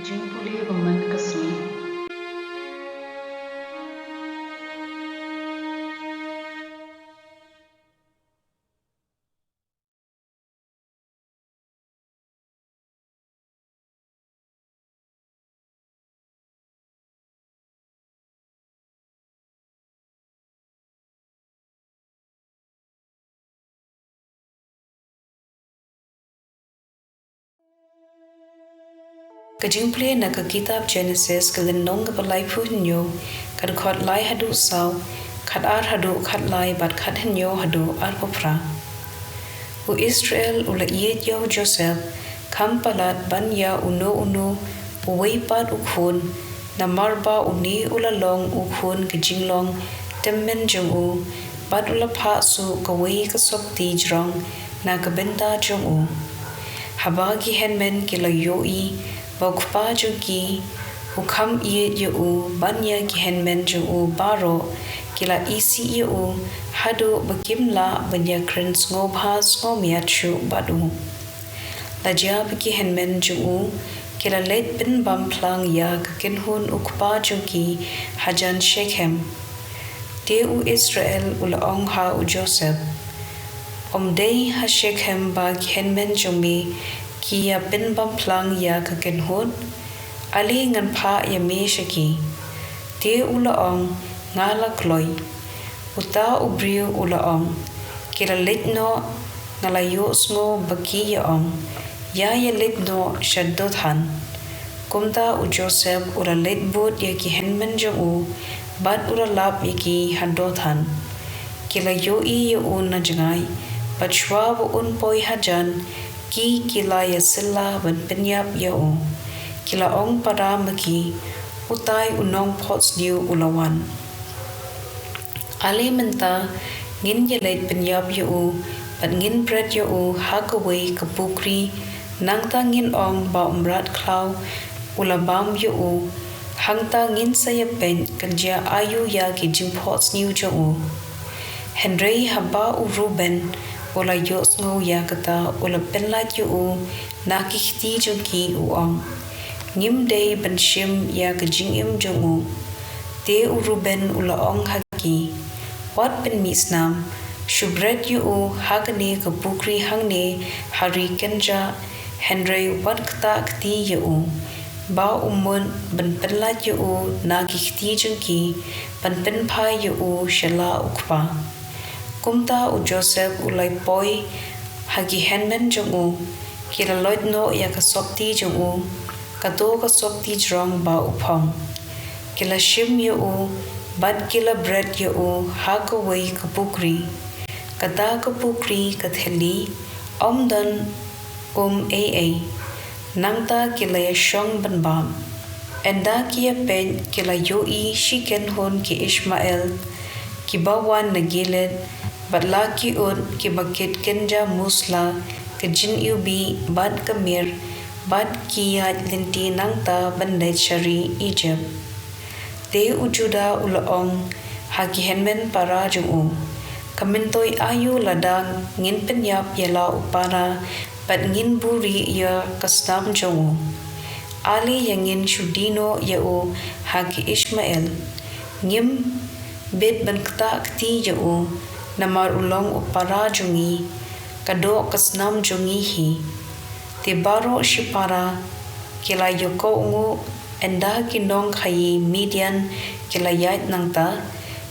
jingpule woman kasmi Kajingpule na ka kitab Genesis kalin nong ka palai pu hinyo kad khot lai hadu saw kad ar hadu khat lai bat khat hinyo hadu ar popra u Israel ula yet yo Joseph kam palat ban ya uno uwei pat ukhun na marba uni ula long ukhun kajinglong temmen jong u bat ula pha su kawei ka sop ti jrong na ka benta jong u haba ki henmen kila yo I Bokpa juki ukam iye yu banya ki henmen ju baro kila isi yu hadu bakimla banya krens ngobha ngomia chu badu lajab ki henmen ju kila let bin bam plang ya kinhun ukpa juki hajan shekhem te u Israel ul ong ha u Joseph omdei ha shekhem ba ki henmen jumi Kia bin bam plang ya kaken hod ali ngan pha ya me shaki te ula ong ngala kloi uta ubriu ula ong kila litno ngala yo sngo baki ya ong ya litno shaddot han kumta u Joseph ula lit bot ya ki henmen jong u bat ula lap ya ki handot han kila yo I ya na jangai bachwa un poi hajan ki kila ya silla ban penyap ya kila ong para maki utai unong pots diu ulawan ali menta ngin ya leit penyap ya ban ngin bread ya hakaway kapukri nang ta ngin ong ba umrat klaw ulabam ya hangta ngin saya pen kanja ayu ya ki jing pots niu ja Henry haba Ruben Ola yos ngo ya kata ola penlat yu na kihti jongki ong ngim day ban shim ya kajing im jongu te Ruben ula ong haki wat pen misnam shubret yu hagane kapukri hangne hari kenja Henry wat kata kti yu ba umun ban penlat yu na kihti jongki ban pen pa yu shala ukpa Kumta u Joseph ulai poi hagi henmen jongu kila loit no ya ka sopti jongu kato ka sopti jrong ba upong kila shim yu bad kila bread yu hakaway kapukri kata kapukri katheli omdan aa nangta kila ya shong ban bam enda kia pen kila yoi shiken hon ki Ishmael ki bawan na gilid Batla ki ki bakit kenja musla kejin ubi bad kamir bad kiya linti nangta bandai shari Egypt te ujuda ulaong haki henmen para jungu kamintoi ayu ladang ngin penyap yala upara bad ngin buri ya kastam jungu ali yangin shudino ya haki Ishmael ngim bit ban kta kti ya namar ulong upara jungi kado kasnam jungi hi te baro shipara kila yoko ungu enda kinong khayi Midian kila yait nangta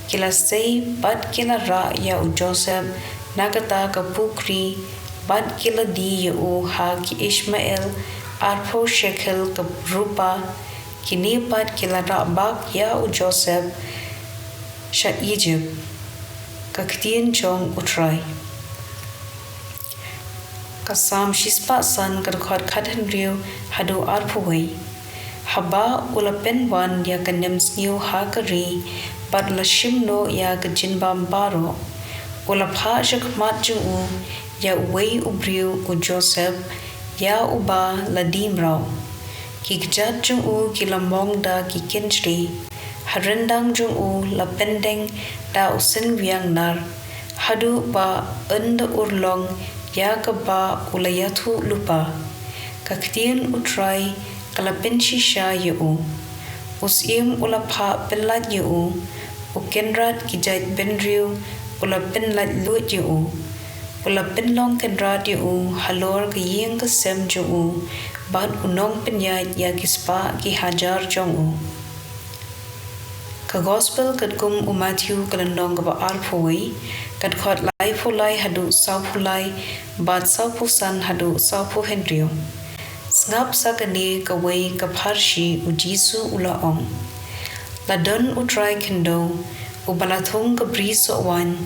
kila say bat kila ra ya u Joseph nagata kapukri bat kila di ya ha ki Ishmael arpo shekel kaprupa kini bat kila ra bak ya u Joseph sha Egypt ka ktien chong utrai kasam shispa san kad khot khathan riu hadu arphuwei haba ulapen wan ya kanyam sniu hakari bat la shimno ya kajinbam baro ula pha shak mat ju ya wei ubriu u Joseph ya uba ladim raw ki gjat ju kilamong da ki kenchri harendang ju la pendeng da usen wiang nar hadu ba enda urlong ya ka ba ulayathu lupa ka ktien utrai kalapin shisha yu usim ula pha pelat yu ukenrat kijait benriu ula penlat lut yu ula penlong kenrat yu halor ke yeng ke sem ju bat unong penyat ya kispa ki hajar jong ka gospel kat kum Matthew kalandong ka baal phoi kat khot lai phulai hadu sau phulai bat sau phusan hadu sau phu henrio ngap sakani ka wei ka pharshi ujisu ula ong ladon utrai kendo ubalathung ka briso wan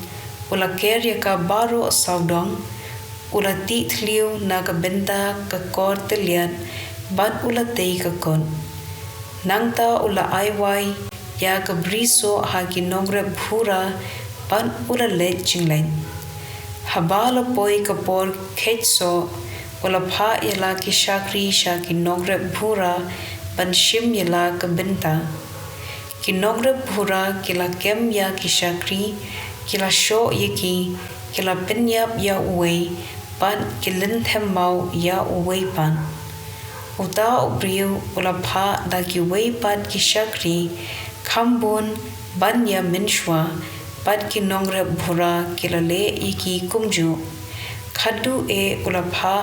ula kerya ka baro saudong ula ti thliu na ka benta ka kor teliat bat ula tei ka kon nangta ula aiwai ya ka briso ha ki nongre bhura ban ula let jinglain habala poi ka por khetso ula pha yala ki shakri sha ki nongre bhura ban shim yala ka benta ki nongre bhura kila kem ya ki shakri kila sho yeki kila penyap ya uwei ban kilin themmau ya uwei pan uta ubriu ula pha da ki wei pan ki shakri khambon banya minshwa pat ki nongre bhura kilale iki kumju khadu e ulapha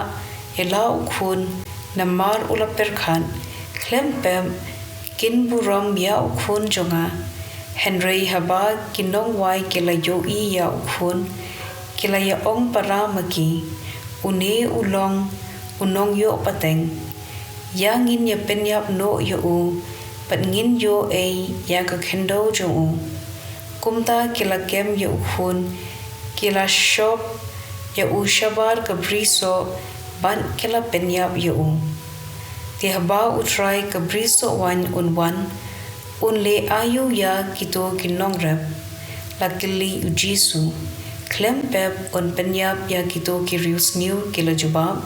elau khun namar ula perkhan klempem kin buram ya khun jonga henry haba kinong wai kila yo I ya khun kila ya ong paramaki une ulong unong yo pateng yang in ya penyap no yo pat ngin yo ya ka khendo jo kumta kila kem yo khun kila shop ya shabar ka briso ban kila penyap yo ti haba utrai ka briso wan unle ayu ya kito kinong rep lakili ujisu klempep on penyap ya kito kirius new kila jubab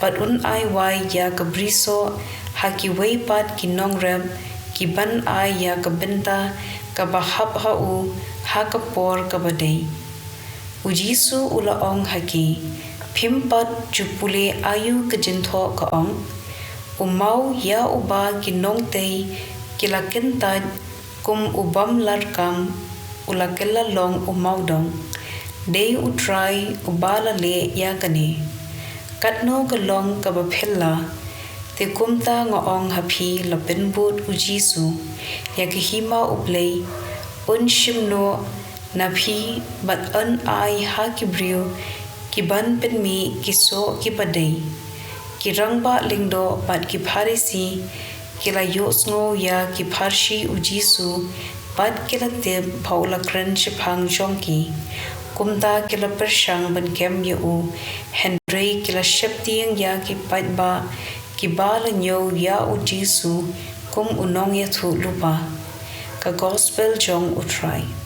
pat ai wai ya ka briso haki wei pat kinong rep kiban ay ya kabenta kabahap hau hakapor kabadei ujisu ula ong haki pimpat jupule ayu kejintho ka ong umau ya uba kinong tei kila kentad kum ubam larkam ula kela long umau dong dei utrai ubala le ya kane katno kalong kabaphella te kumta ngong hapi lapinbut ujisu ya kihima ublei shimno napi bat ai ha kibriu kiban penmi kiso kibadei kirangba lingdo bat kipharisi kila yosngo ya kipharshi ujisu bat kila te paula kran shipang jongki kumta kila pershang ban kem yu henry kila shepting ya kipadba kibala nyo ya ujisu kum unong ya thu lupa ka gospel jong utrai